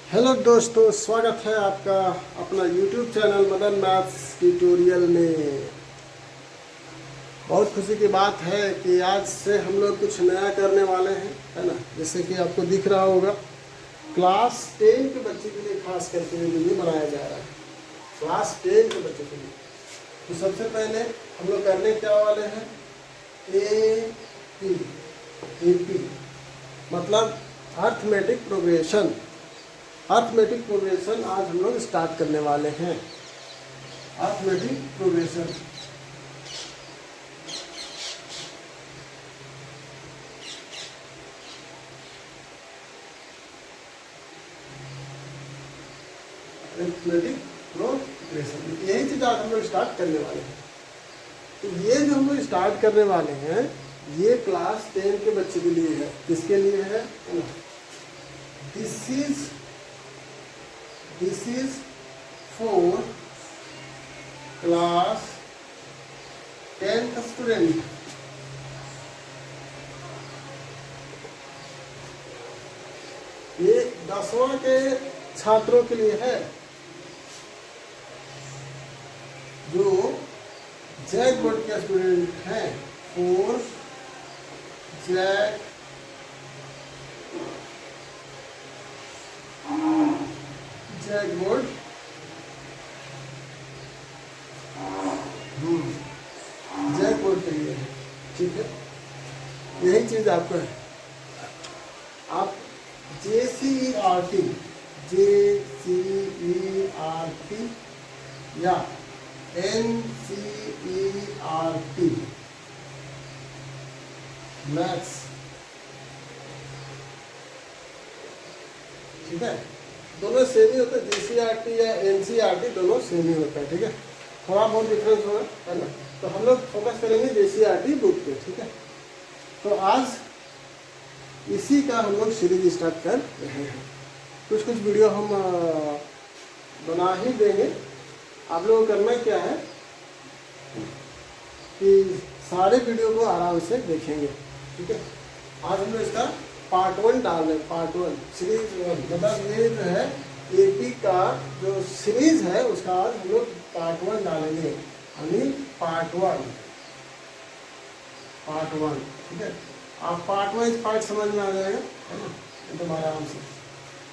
Hello दोस्तों, स्वागत है आपका अपना YouTube channel Madan maths tutorial में। बहुत खुशी की बात है कि आज से हम लोग कुछ नया करने वाले हैं, है ना। जैसे कि आपको दिख रहा होगा, क्लास 10 के बच्चे के लिए खास करके वीडियो बनाया जा रहा है, क्लास 10 के बच्चे के लिए। तो सबसे पहले हम लोग करने क्या वाले हैं, AP मतलब अर्थमेटिक प्रोग्रेशन। अर्थमेटिक प्रोग्रेशन आज हम लोग स्टार्ट करने वाले हैं। अर्थमेटिक प्रोग्रेशन अर्थमेटिक प्रोग्रेशन यही चीज आज हम लोग स्टार्ट करने वाले हैं। तो ये जो हम लोग स्टार्ट करने वाले हैं, ये क्लास 10 के बच्चे के लिए है। किसके लिए है? This is for class 10th student। ये 10वां के छात्रों के लिए है जो जैक बोर्ड के स्टूडेंट हैं। For JAC board JAC board के लिए है, ठीक है। यही चीज आपको है। आप JCERT या NCERT मैथ्स, ठीक है, दोनों सेम ही होते हैं। JCERT या NCERT दोनों सेम ही होता है, ठीक है। थोड़ा बहुत डिफरेंस होगा, है ना। तो हम लोग फोकस करेंगे JCERT बुक पे, ठीक है। तो आज इसी का हम लोग सीरीज स्टार्ट कर रहे हैं। कुछ वीडियो हम बना ही देंगे। आप लोगों को करना क्या है कि सारे वीडियो को आराम से देखेंगे, ठीक है। आज हम लोग इसका पार्ट 1 डाल रहे हैं। पार्ट 1 सीरीज मतलब ये जो है AP का जो सीरीज है उसका आज हम लोग पार्ट 1 डालेंगे, यानी पार्ट 1, ठीक है। आप पार्ट वाइज पार्ट समझ में आ जाएगा, है ना, एकदम आराम से।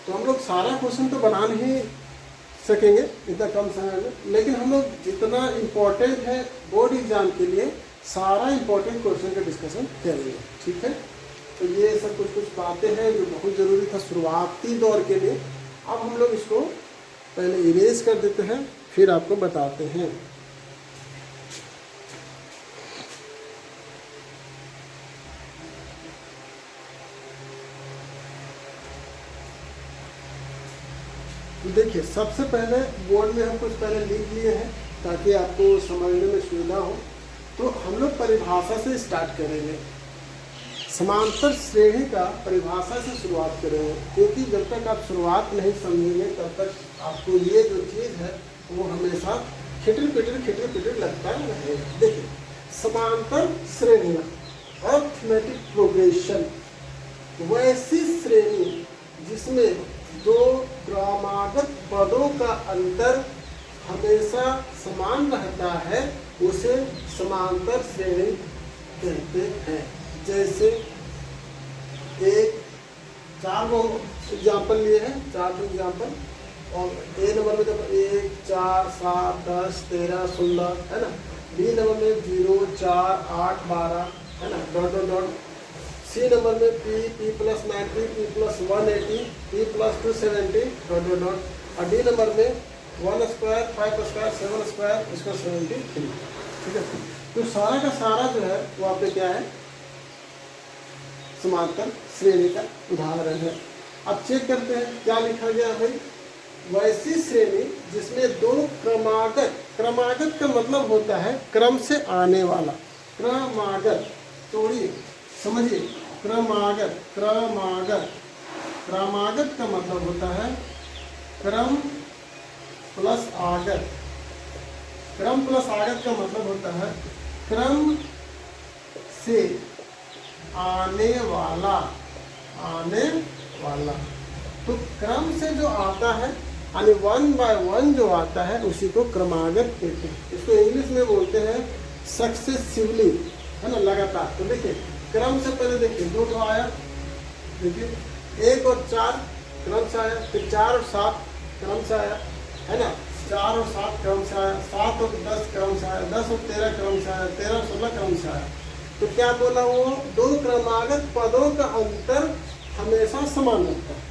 तो हम लोग सारा क्वेश्चन तो बना नहीं सकेंगे इतना कम समय में, लेकिन हम लोग जितना इम्पोर्टेंट है बोर्ड एग्जाम के लिए सारा इम्पोर्टेंट क्वेश्चन का डिस्कशन करेंगे, ठीक है। तो ये सब कुछ बातें हैं जो बहुत ज़रूरी था शुरुआती दौर के लिए। अब हम लोग इसको पहले इरेज कर देते हैं, फिर आपको बताते हैं। तो देखिए, सबसे पहले बोर्ड में हम कुछ पहले लिख लिए हैं ताकि आपको समझने में सुविधा हो। तो हम लोग परिभाषा से स्टार्ट करेंगे। समांतर श्रेणी का परिभाषा से शुरुआत करेंगे, क्योंकि जब तक आप शुरुआत नहीं समझेंगे तब तक आपको ये जो चीज़ है वो हमेशा खिटर पिटर लगता रहेगा। देखिए, समांतर श्रेणी अर्थमेटिक प्रोग्रेशन वैसी श्रेणी जिसमें दो क्रमागत पदों का अंतर हमेशा समान रहता है, उसे समांतर श्रेणी कहते हैं। जैसे एक 4 एग्जाम्पल लिए हैं, 4 एग्जाम्पल, और A नंबर में जब 1, 4, 7, 10, 13, 16, है ना। B नंबर में 0, 4, 8, 12, है ना, डॉट। C नंबर में P + 90, P + 180, P + 270, डॉट। और D नंबर में 1 स्क्वायर, 5 स्क्वायर, 7 स्क्वायर, इसका 73, ठीक है। तो सारा का सारा जो है वो आप पे क्या है, समांतर श्रेणी का उदाहरण है। अब चेक करते हैं क्या लिखा गया है। वैसी श्रेणी जिसमें दो क्रमागत का मतलब होता है क्रम से आने वाला। क्रमागत, तोड़िए समझिए, क्रमागत का मतलब होता है क्रम प्लस आगत। क्रम प्लस आगत का मतलब होता है क्रम से आने वाला, तो क्रम से जो आता है यानी 1 by 1 जो आता है उसी को क्रमागत कहते हैं। इसको इंग्लिश में बोलते हैं सक्सेसिवली, है ना, लगातार। तो देखिए क्रम से पहले देखिए 2 तो आया, देखिए 1 और 4 क्रम से आया, फिर 4 और 7 क्रम से आया, है ना, 4 और 7 क्रम से आया, 7 और 10 क्रम से आया, 10 और 13 क्रम से आया, 13 और 16 क्रम से आया। तो क्या बोला वो, 2 क्रमागत पदों का अंतर हमेशा समान रहता है।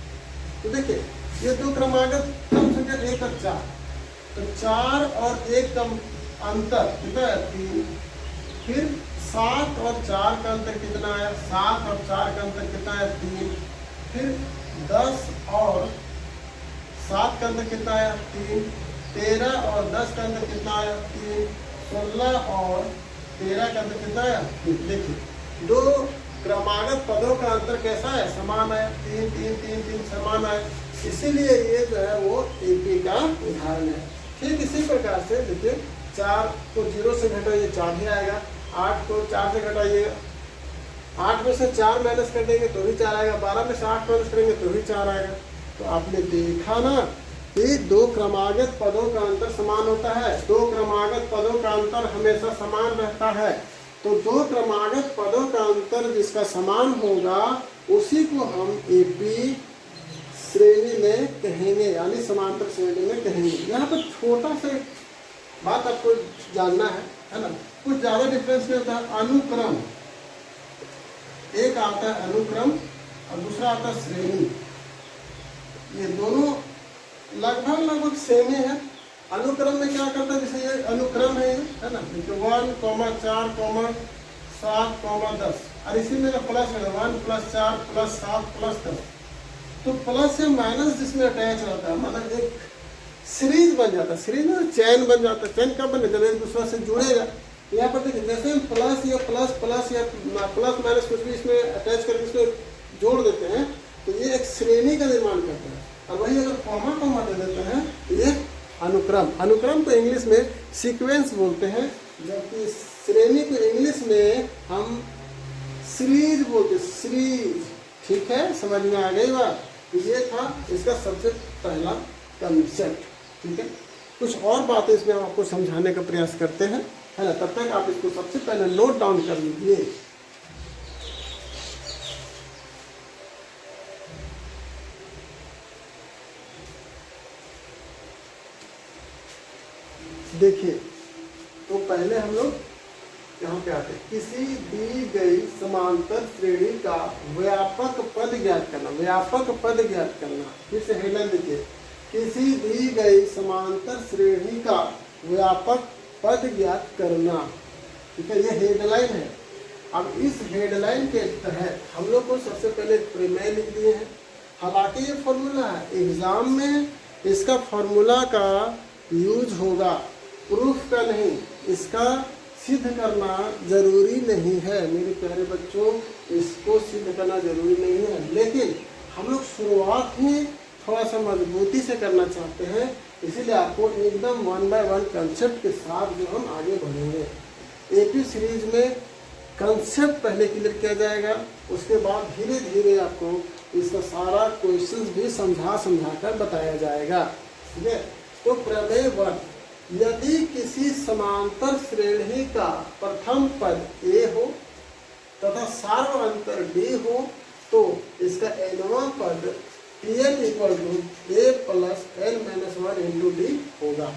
तो देखिए ये 2 क्रमागत क्रम संख्या 1 और 4, तो 4 और 1 का अंतर कितना है, 3। फिर 7 और 4 का अंतर कितना है, 7 और 4 का अंतर कितना है, 3। फिर 10 और 7 का अंतर कितना है, 3। 13 और 10 का अंतर कितना है, 3। 16 और 13 का अंतर कितना है, 3। देखिए 2 क्रमागत पदों का अंतर कैसा है, समान है, 3 3 3 3 समान है। इसीलिए ये जो है वो एपी का उदाहरण है। ठीक इसी प्रकार से देखिए 4 को 0 से घटाइए 4 ही आएगा, 8 को 4 से घटाइए, 8 में से 4 माइनस कर देंगे तो भी 4 आएगा, 12 में से 8 माइनस करेंगे तो भी 4 आएगा। तो आपने देखा ना कि 2 क्रमागत पदों का अंतर समान होता है, 2 क्रमागत पदों का अंतर हमेशा समान रहता है। तो 2 क्रमागत पदों का अंतर जिसका समान होगा उसी को हम एपी श्रेणी में कहेंगे, यानी समांतर श्रेणी में कहेंगे। यहाँ पर छोटा सा बात आपको जानना है ना, कुछ ज़्यादा डिफरेंस नहीं होता है। अनुक्रम, एक आता है अनुक्रम और दूसरा आता है श्रेणी, ये दोनों लगभग सेम ही है। अनुक्रम में क्या करता है, जैसे ये अनुक्रम है ना, 1, 4, 7, 10 और इसी में प्लस है 1 + 4 + 7 + 10। तो प्लस या माइनस जिसमें अटैच रहता है, मतलब एक सीरीज बन जाता है, सीरीज में चैन बन जाता है। चैन कब बने, जब एक दूसरे से जुड़ेगा। यहाँ पर देखिए जैसे हम प्लस या प्लस या प्लस माइनस कुछ भी इसमें अटैच करके इसको जोड़ देते हैं तो ये एक श्रेणी का निर्माण करता है। और वही अगर कॉमा दे देते हैं तो ये अनुक्रम को इंग्लिश में सीक्वेंस बोलते हैं, जबकि श्रेणी को इंग्लिश में हम सीरीज बोलते हैं, सीरीज। ठीक है, समझ में आ गई बात। तो ये था इसका सबसे पहला कंसेप्ट। ठीक है, कुछ और बातें इसमें हम आपको समझाने का प्रयास करते हैं, है ना। तब तक आप इसको सबसे पहले नोट डाउन कर लीजिए। देखिए तो पहले हम लोग यहाँ पे आते हैं, किसी दी गई समांतर श्रेणी का व्यापक पद ज्ञात करना। व्यापक पद ज्ञात करना, फिर से हेडलाइन देखिए, किसी दी गई समांतर श्रेणी का व्यापक पद ज्ञात करना। ठीक है, ये हेडलाइन है। अब इस हेडलाइन के तहत हम लोग को सबसे पहले प्रमेय लिख दिए हैं। हालांकि ये फॉर्मूला है, एग्जाम में इसका फॉर्मूला का यूज होगा, प्रूफ का नहीं। इसका सिद्ध करना जरूरी नहीं है मेरे प्यारे बच्चों, इसको सिद्ध करना जरूरी नहीं है, लेकिन हम लोग शुरुआत ही थोड़ा सा मजबूती से करना चाहते हैं, इसीलिए आपको एकदम 1 by 1 कंसेप्ट के साथ जो हम आगे बढ़ेंगे। एपी सीरीज में कंसेप्ट पहले क्लियर किया जाएगा, उसके बाद धीरे धीरे आपको इसका सारा क्वेश्चंस भी समझा कर बताया जाएगा। ठीक है, तो प्रमेय 1, यदि किसी समांतर श्रेणी का प्रथम पद ए हो तथा सार्वअंतर डी हो तो इसका nवां पद Tn = a + n - 1 × d होगा।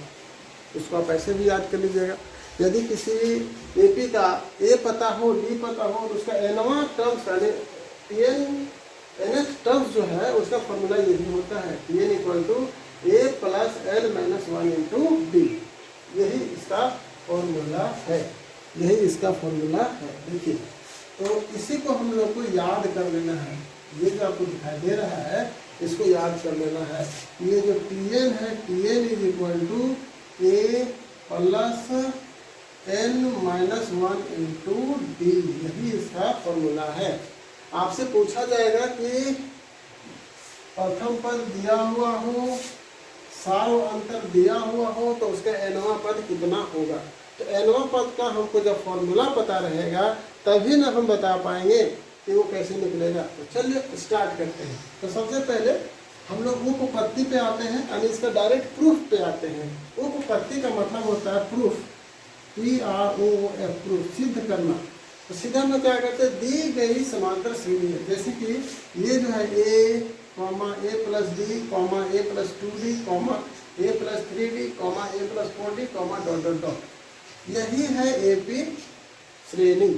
इसको आप ऐसे भी याद कर लीजिएगा। यदि किसी एपी का ए पता हो, डी पता हो, तो उसका nवां टर्म्स यानी nth टर्म्स जो है उसका फॉर्मूला यही होता है, Tn = a + n - 1 × d। यही इसका फॉर्मूला है, यही इसका फॉर्मूला है। देखिए तो इसी को हम लोग को याद कर लेना है। ये जो आपको दिखाई दे रहा है इसको याद कर लेना है। ये जो Tn है, Tn = a + n - 1 × d, यही इसका फॉर्मूला है। आपसे पूछा जाएगा कि प्रथम पद दिया हुआ हो, सार्वअंतर दिया हुआ हो तो उसका nवां पद कितना होगा। तो nवां पद का हमको जब फॉर्मूला पता रहेगा तभी ना हम बता पाएंगे कि वो कैसे निकलेगा। तो चलिए स्टार्ट करते हैं। तो सबसे पहले हम लोग उपपत्ति पे आते हैं, यानी इसका डायरेक्ट प्रूफ पे आते हैं। उपपत्ति का मतलब होता है प्रूफ, PROOF, प्रूफ, सिद्ध करना। तो सीधा हम लोग क्या करते हैं, दी गई समांतर श्रेणी है, जैसे कि ये जो है A, A plus D, A plus 2D, A plus 3D, A plus 4D, dot dot dot, यही है AP श्रेणी।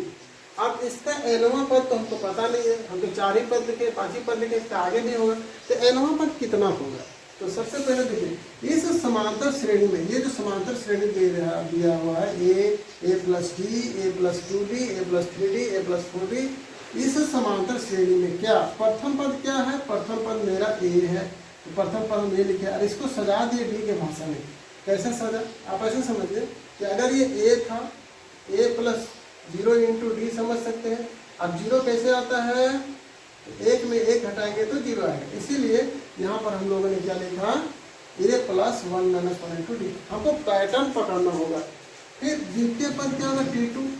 अब इसका एनवा पद तो हमको पता नहीं है, हम तो 4 ही पद लिखे, 5 ही पद लिखे, इसका आगे नहीं होगा, तो एनवा पद कितना होगा। तो सबसे पहले देखिए इस समांतर श्रेणी में, ये जो समांतर श्रेणी दिया हुआ है A plus D, A plus 2D, A plus 3D, A plus 4D, इस समांतर श्रेणी में क्या प्रथम पद क्या है, प्रथम पद मेरा A है, तो प्रथम पद हम ये लिखे और इसको सजा दिए डी के भाषा में। कैसे सजा, आप ऐसे समझिए कि अगर ये A था, A प्लस 0 इंटू डी समझ सकते हैं। अब 0 कैसे आता है, एक में एक हटाएंगे तो 0 आएगा, इसीलिए यहाँ पर हम लोगों ने क्या लिखा, A plus 1 minus 1 into D. हमको पैटर्न पकड़ना होगा। फिर द्वितीय पद क्या होगा,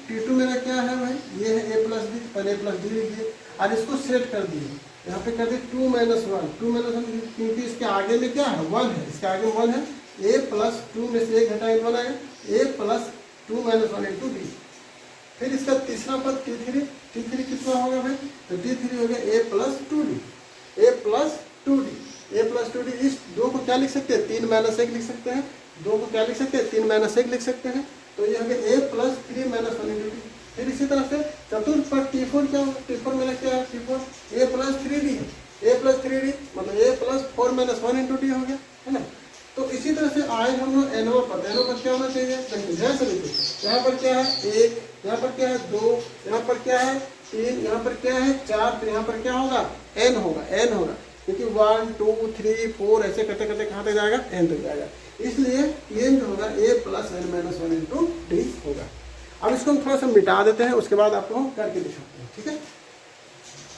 T2 मेरा क्या है भाई, ये है A प्लस डी, पहले A प्लस डी लिखिए और इसको सेट कर दिए, यहाँ पे कर दिए 2 माइनस 1, क्योंकि इसके आगे में क्या है 1 है, इसके आगे 1 है, A प्लस 2 में से 1 हटाएंगे 1 आएगा, A plus 2 minus 1 into D. फिर इसका तीसरा पद T3 कितना होगा भाई, तो T3 हो गया A plus 2D, A plus 2D। इस 2 को क्या लिख सकते हैं, 3 माइनस 1 लिख सकते हैं, 2 को क्या लिख सकते हैं, 3 माइनस 1 लिख सकते हैं, तो ये हो गया A plus 3 minus 1 into D. फिर इसी तरह से चतुर्थ पद T4 क्या होगा, T4 मेरा क्या है, T4 A प्लस 3D है, A प्लस 3D मतलब A plus 4 minus 1 into D हो गया, है ना। तो इसी तरह से आए हम लोग एनओ पद क्या होना चाहिए, ध्यान से देखिए, यहाँ पर क्या है 1, यहाँ पर क्या है 2, यहाँ पर क्या है 3, यहाँ पर क्या है 4, फिर यहाँ पर क्या होगा n होगा, क्योंकि 1 2 3 4 ऐसे करते करते कहाँ तक जाएगा, n तक जाएगा, इसलिए ये जो होगा A plus n minus 1 into D होगा। अब इसको हम थोड़ा सा मिटा देते हैं, उसके बाद आपको हम करके दिखाते हैं, ठीक है।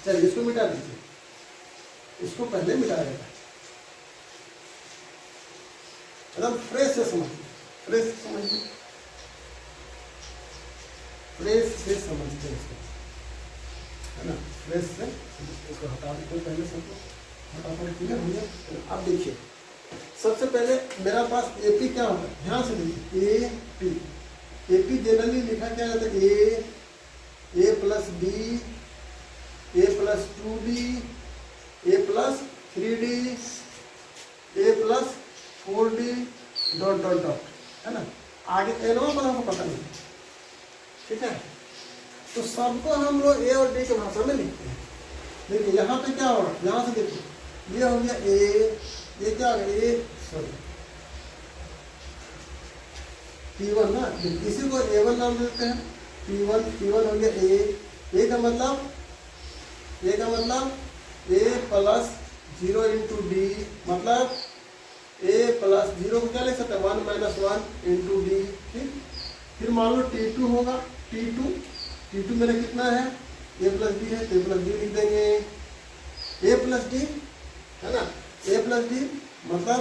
चलिए इसको मिटा दीजिए, इसको पहले मिटा देता है, एकदम फ्रेश से समझिए, फ्रेश से समझते हैं इसको, है ना, फ्रेश से इसको हटा देते हैं, पहले सबको हटाकर क्लियर हो गया। अब देखिए सबसे पहले मेरा पास AP क्या होता है, ध्यान से देखिए AP जनरली लिखा क्या जाता है, A plus D, A plus 2D, A plus 3D, A plus 4D, dot dot dot, है ना। आगे एनवा पर हमको पता नहीं, ठीक है, तो सबको हम लोग A और D की भाषा में लिखते हैं। देखिए यहाँ पे क्या होगा, यहाँ से देखिए ये हो गया A, ये क्या हो गया P1 ना, इसी को A1 नाम देते हैं, P1 हो गया A का मतलब A प्लस 0 इंटू डी, मतलब A प्लस 0 को क्या लिख सकते हैं 1 माइनस 1 इंटू डी। फिर मान लो T2 होगा, T2 मेरा कितना है, A प्लस डी है, तो A प्लस डी लिख देंगे, A प्लस डी है ना, A प्लस डी मतलब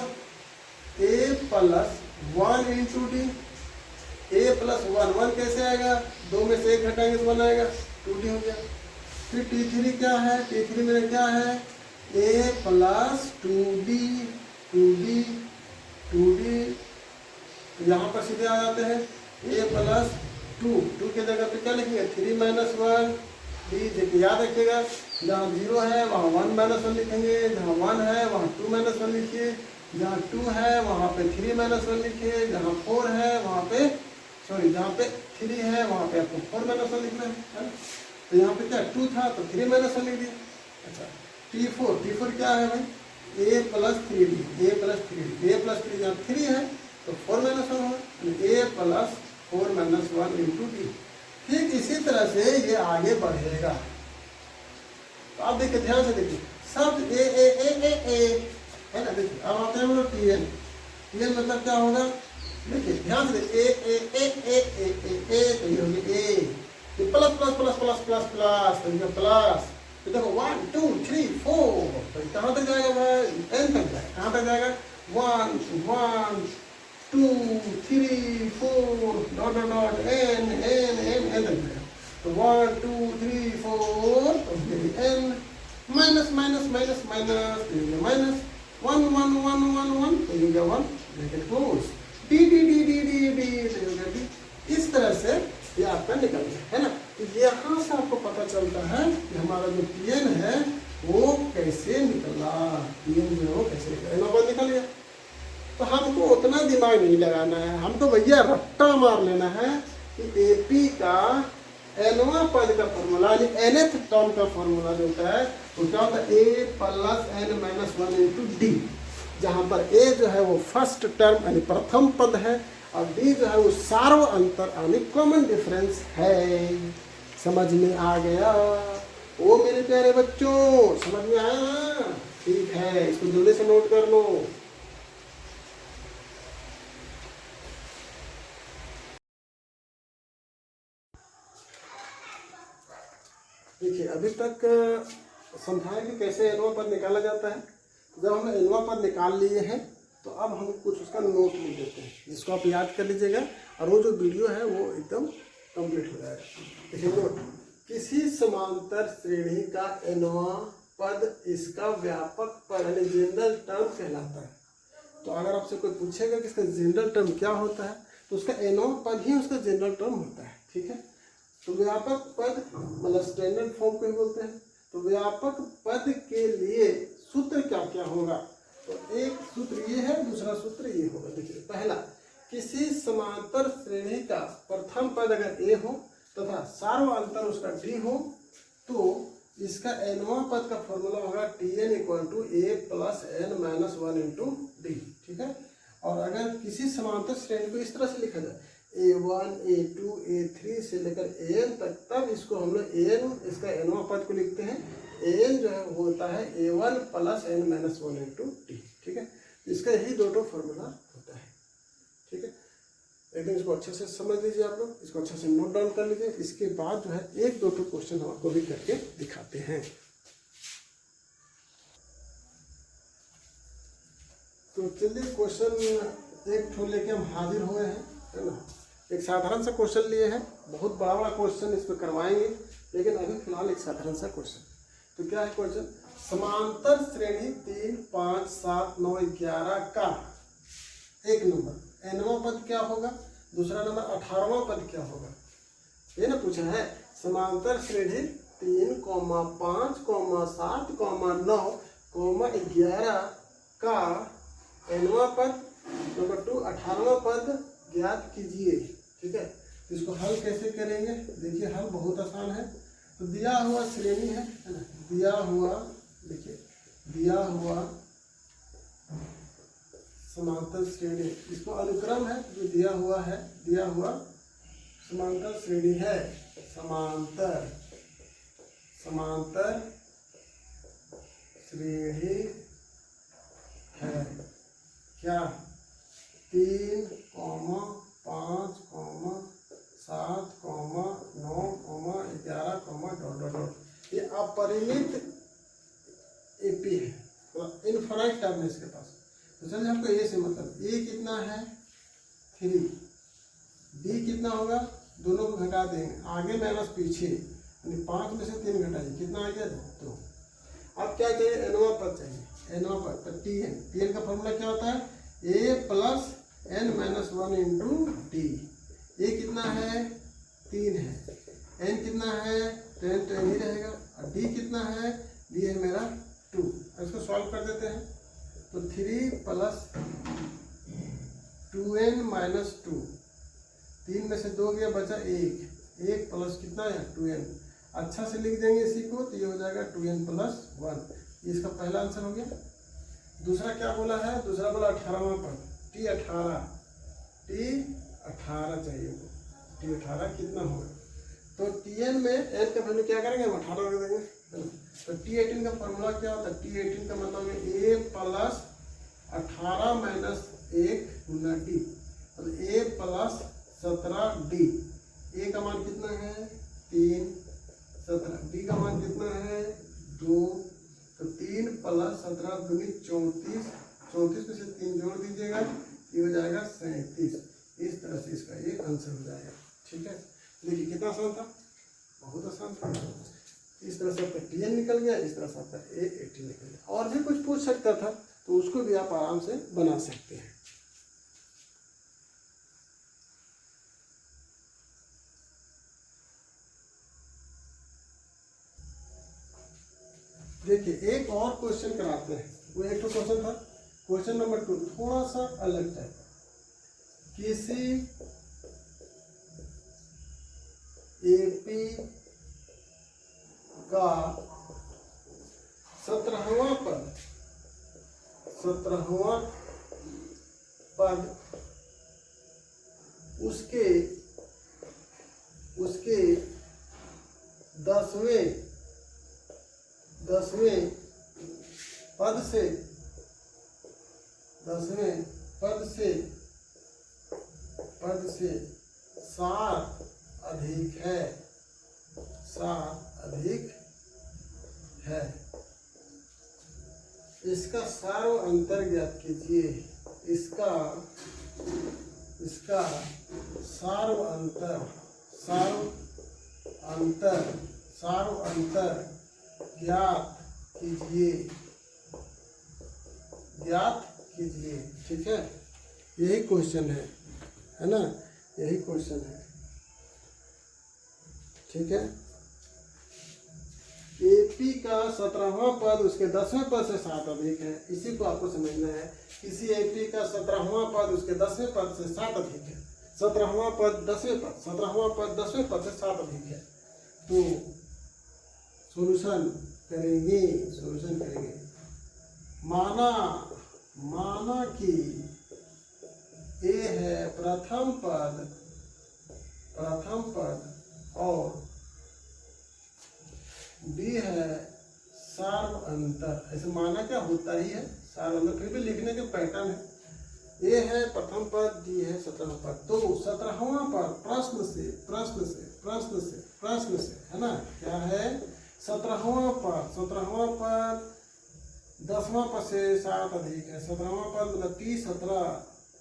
A plus 1 into D, A plus 1 कैसे आएगा, 2 में से 1 घटाएंगे तो 1 आएगा, 2D हो गया। फिर T3 क्या है, T3 मेरा क्या है, A प्लस 2D, तो यहाँ पर सीधे आ जाते हैं A प्लस 2 के जगह पे क्या लिखेंगे 3 माइनस 1 डी। देखिए याद रखिएगा, जहाँ 0 है वहाँ 1 माइनस 1 लिखेंगे, जहाँ 1 है वहाँ 2 माइनस 1 लिखिए, जहाँ 2 है वहाँ पे 3 माइनस 1 लिखिए, जहाँ 4 है वहाँ पे जहाँ पे 3 है वहाँ पे आपको 4 माइनस 1 लिखना है ना। तो यहाँ पे क्या 2 था तो 3 माइनस 1 लिख दिया। अच्छा T4 क्या है भाई, A प्लस 3 जहाँ 3 है तो 4 माइनस 1 होगा, A plus 4 minus 1 into d. ठीक इसी तरह से ये आगे बढ़ेगा। तो आप देखिए ध्यान से देखिए, शब्द ए है ना। देखिए अब आते हैं हम लोग टीएन मतलब क्या होगा, देखिए ध्यान से देखिए ए तो ये होगी A, plus plus plus plus plus plus तो ये प्लस, तो देखो 1 2 3 4 तो कहाँ तक जाएगा भाई, एन तक जाएगा। कहाँ तक जाएगा 1 1 2 3 4 डॉट डॉट डॉट एन तक जाएगा। तो 1 2 3 4 तो n minus minus minus minus minus, 1 1 1 1 1 तो ये हो गया 1 bracket close, D D D D D D तो ये हो गया डी। इस तरह से ये आपका निकल गया है ना। तो यहाँ से आपको पता चलता है कि हमारा जो पीएन है वो कैसे निकला, पीएन जो है वो कैसे निकला, एनोवा निकल गया। तो हमको उतना दिमाग नहीं लगाना है, हमको भैया रट्टा मार लेना है कि एपी का एनवा पद का फॉर्मूला यानी nth टर्म का फॉर्मूला जो होता है वो क्या होता है, a plus n minus 1 into d, जहाँ पर ए जो है वो फर्स्ट टर्म यानी प्रथम पद है और डी जो है वो सार्व अंतर यानी कॉमन डिफरेंस है। समझ में आ गया? ओ मेरे प्यारे बच्चों, समझ में आया? ठीक है, इसको जल्दी से नोट कर लो। देखिए अभी तक समझाया कि कैसे एनवा पद निकाला जाता है। जब हमने एनवा पद निकाल लिए हैं तो अब हम कुछ उसका नोट लिख देते हैं जिसको आप याद कर लीजिएगा और वो जो वीडियो है वो एकदम कंप्लीट हो जाएगा। देखिए नोट, किसी समांतर श्रेणी का एनवा पद इसका व्यापक पद यानी जनरल टर्म कहलाता है। तो अगर आपसे कोई पूछेगा कि इसका जनरल टर्म क्या होता है तो उसका एनवा पद ही उसका जनरल टर्म होता है। ठीक है, तो व्यापक पद मतलब स्टैंडर्ड फॉर्म को ही बोलते हैं। तो व्यापक पद के लिए सूत्र क्या क्या होगा, तो एक सूत्र ये है, दूसरा सूत्र ये होगा। देखिए पहला, किसी समांतर श्रेणी का प्रथम पद अगर ए हो तथा सार्व अंतर उसका डी हो तो इसका एनवा पद का फॉर्मूला होगा t n equal to a plus n minus 1 into d. ठीक है, और अगर किसी समांतर श्रेणी को इस तरह से लिखा जाए A1, A2, A3 से लेकर AN तक, तब इसको हम लोग AN इसका एनवा पद को लिखते हैं। AN जो है वो होता है A1 plus n minus 1 into d. ठीक है, इसका यही दो फॉर्मूला होता है। ठीक है, एकदम इसको अच्छे से समझ लीजिए, आप लोग इसको अच्छे से नोट डाउन कर लीजिए। इसके बाद जो है एक दो क्वेश्चन हम आपको भी करके दिखाते हैं। तो चलिए क्वेश्चन एक ठो लेके हम हाजिर हुए हैं, है ना। एक साधारण सा क्वेश्चन लिए हैं, बहुत बड़ा बड़ा क्वेश्चन इस पर करवाएंगे, लेकिन अभी फिलहाल एक साधारण सा क्वेश्चन। तो क्या है क्वेश्चन, समांतर श्रेणी 3, 5, 7, 9, 11 का एक नंबर एनवा पद क्या होगा, दूसरा नंबर 18वां पद क्या होगा, ये ना पूछा है। समांतर श्रेणी 3, 5, 7, 9, 11 का एनवा पद नंबर 2 18वां पद ज्ञात कीजिए। ठीक है, इसको हल कैसे करेंगे, देखिए हल बहुत आसान है। तो दिया हुआ श्रेणी है ना, दिया हुआ, देखिए दिया हुआ समांतर श्रेणी, इसको अनुक्रम है जो दिया हुआ है, दिया हुआ समांतर श्रेणी है, समांतर श्रेणी है क्या, 3, 5, 7, 9, 11, ... ये अपरिमित एपी है, मतलब इनफाइनाइट टर्म है इसके पास। तो चलिए हमको ए से मतलब ए कितना है 3, बी कितना होगा, दोनों को घटा देंगे, आगे माइनस पीछे, यानी 5 में से 3 घटाइए, कितना आ गया 2। अब क्या चाहिए, एनवा पद चाहिए, एनवा पद। तो टी एन का फॉर्मूला क्या होता है, a plus n minus 1 into d. A कितना है 3 है, एन कितना है 10 तो एन ही रहेगा, और डी कितना है, डी है मेरा 2। इसको सॉल्व कर देते हैं, तो 3 प्लस 2n माइनस 2, 3 में से 2 गया बचा 1 प्लस कितना है 2n। अच्छा से लिख देंगे इसी को, तो ये हो जाएगा 2n प्लस 1। इसका पहला आंसर हो गया। दूसरा क्या बोला है, दूसरा बोला 18वां पद, T18 चाहिए, T18 कितना होगा, तो Tn में n का वैल्यू क्या करेंगे, हम 18 रख देंगे। तो T18 का फॉर्मूला क्या होता है, T18 का मतलब है a plus 18 minus 1 Guna D, तो a प्लस 17d। a का मान कितना है 3, 17, d का मान कितना है 2, तो 3 प्लस 17 दूनी 34, 34 में से 3 जोड़ दीजिएगा, ये हो जाएगा 37। इस तरह से इसका ये आंसर हो जाएगा। ठीक है, देखिए कितना आसान था, बहुत आसान था। इस तरह से आपका Tn निकल गया, इस तरह से आपका A18 निकल गया। और भी कुछ पूछ सकता था, तो उसको भी आप आराम से बना सकते हैं। देखिए एक और क्वेश्चन कराते हैं, वो एक तो क्वेश्चन था, क्वेश्चन नंबर 2 थोड़ा सा अलग टाइप। किसी एपी का 17वां पद उसके 10वें पद से 7 अधिक है, इसका सार्व अंतर ज्ञात कीजिए। इसका सार्व अंतर ज्ञात कीजिए। ठीक है, यही क्वेश्चन है ना, यही क्वेश्चन है। ठीक है, एपी का 17वां पद उसके 10वें पद से 7 अधिक है, इसी को आपको समझना है। किसी एपी का 17वां पद उसके 10वें पद से 7 अधिक है, 17वां पद 10वें पद से 7 अधिक है। तो सॉल्यूशन करेंगे। माना कि ए है प्रथम पद और बी है सार्व अंतर। ऐसे माना क्या होता ही है सार्व अंतर, फिर भी लिखने के पैटर्न है। ए है प्रथम पद, बी है 17वां पद। तो 17वां पद प्रश्न से है ना, क्या है 17वां पद 10वां पद से 7 अधिक है। 17वां पद मतलब T17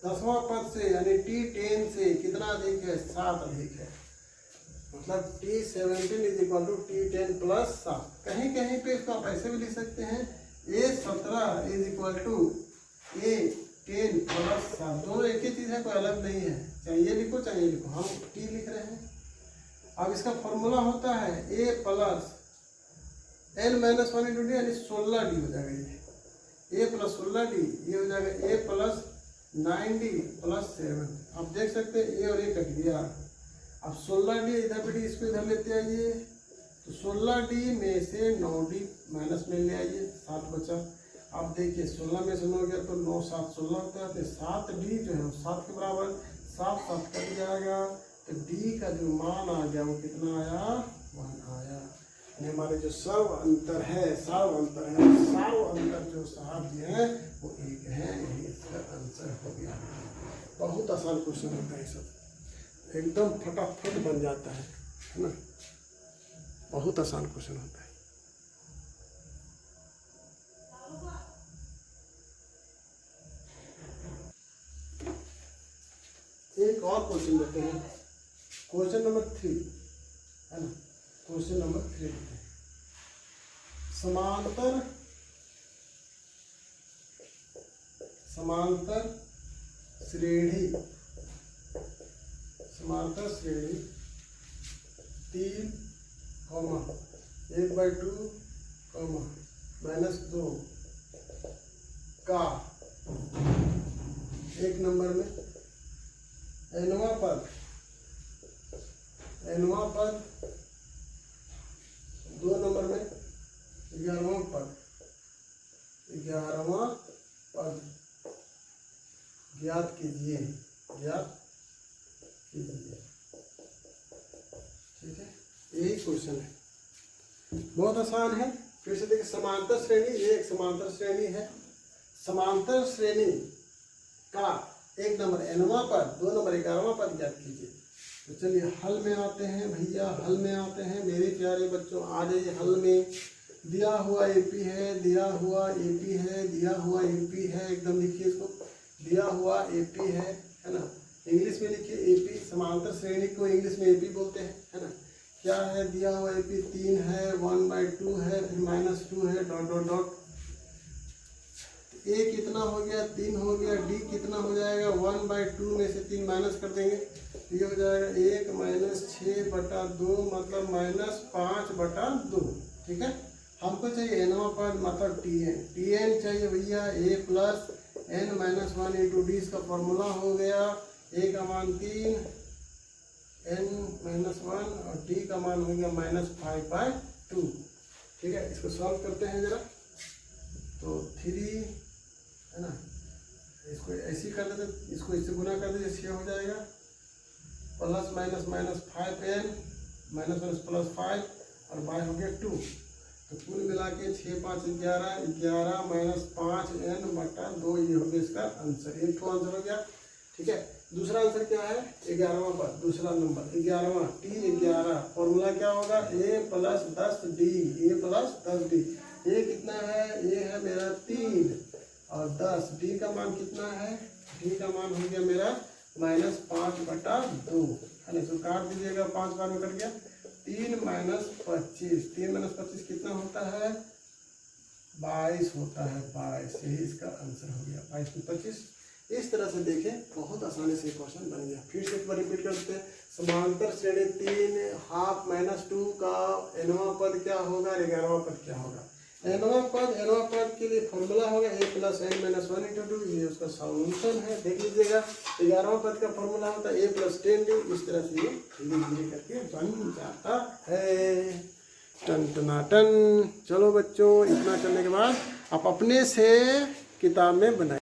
10वां पद से यानी T10 से कितना अधिक है, 7 अधिक है। मतलब T17 is equal to T10 plus 7। कहीं कहीं पे इसको आप ऐसे भी लिख सकते हैं, A17 is equal to A10 plus 7। दोनों एक ही चीज़ है, कोई अलग नहीं है। चाहिए लिखो हम T लिख रहे हैं। अब इसका फॉर्मूला होता है A plus N-1 into D यानी 16D हो जाएगा। ये A प्लस 16D ये हो जाएगा A प्लस 9D प्लस 7। आप देख सकते हैं A और A कट गया। अब 16D इधर पे D, इसको इधर लेते आइए, तो 16D में से 9D माइनस में ले आइए, 7 बचा। अब देखिए 16 में से 9 गया तो 9 7 16 होता है, तो 7D जो है 7 के बराबर, 7 7 कट जाएगा, तो D का जो मान आ गया वो कितना आया, 1 आया। हमारे जो सार्व अंतर है जो साहब जी हैं वो एक है, यही इसका आंसर हो गया। बहुत आसान क्वेश्चन होता है, सब एकदम फटाफट बन जाता है ना, बहुत आसान क्वेश्चन होता है। एक और क्वेश्चन देते हैं, क्वेश्चन नंबर 3 है ना, क्वेश्चन नंबर 3 है समांतर श्रेणी 3, 1/2, -2 का एक नंबर में nवां पद 2 नंबर में 11वां पद ज्ञात कीजिए। ठीक है, यही क्वेश्चन है, बहुत आसान है। फिर से देखिए समांतर श्रेणी, ये एक समांतर श्रेणी है। समांतर श्रेणी का एक नंबर nवां पद, 2 नंबर 11वां पद ज्ञात कीजिए। तो चलिए हल में आते हैं भैया, हल में आते हैं मेरे प्यारे बच्चों, आ जाइए हल में। दिया हुआ एपी है, दिया हुआ एपी है, एकदम लिखिए इसको, दिया हुआ एपी है ना, इंग्लिश में लिखिए एपी। समांतर श्रेणी को इंग्लिश में एपी बोलते हैं, है ना। क्या है, दिया हुआ एपी 3 है, 1/2 है, फिर -2 है, डॉट डॉट डॉट। ए कितना हो गया 3 हो गया, डी कितना हो जाएगा 1/2 में से 3 माइनस कर देंगे, ये हो जाएगा 1 माइनस 6/2 मतलब -5/2। ठीक है, हमको चाहिए nवां पद मतलब tn चाहिए भैया। a plus n-1 into D इसका फॉर्मूला हो गया, a का मान 3 n-1 और d का मान हो गया -5/2। ठीक है, इसको सॉल्व करते हैं जरा। तो 3 है ना, इसको ऐसे कर देते, इसको इससे गुना कर दीजिए, 6 हो जाएगा, plus minus -5n minus plus 5 और y हो गया 2। तो कुल मिला के 6 5 11 11 माइनस 5n/2 ये हो गया इसका आंसर। एक तो आंसर हो गया। ठीक है, दूसरा आंसर क्या है 11वां पद, दूसरा नंबर 11वां t11 फॉर्मूला क्या होगा a plus 10d, a plus 10d। a कितना है, a है मेरा 3 और 10, d का मान कितना है, d का मान हो गया मेरा -5/2 है ना। इसको काट दीजिएगा, 5 बार में कट गया, 3 माइनस 25, 3 माइनस 25 कितना होता है 22 होता है, 22। यही इसका आंसर हो गया 22 में 25। इस तरह से देखें, बहुत आसानी से क्वेश्चन बन गया। फिर से एक बार रिपीट करते हैं, समांतर श्रेणी 3 हाफ -2 का nवां पद क्या होगा और 11वां पद क्या होगा। nवां पद के लिए फॉर्मूला होगा a प्लस n-1 इंटू 2, ये उसका सॉल्यूशन है, देख लीजिएगा। 11वां पद का फॉर्मूला होता है a प्लस 10d। इस तरह से ये धीरे धीरे करके बन जाता है। टन टनाटन। चलो बच्चों, इतना करने के बाद आप अपने से किताब में बनाइए।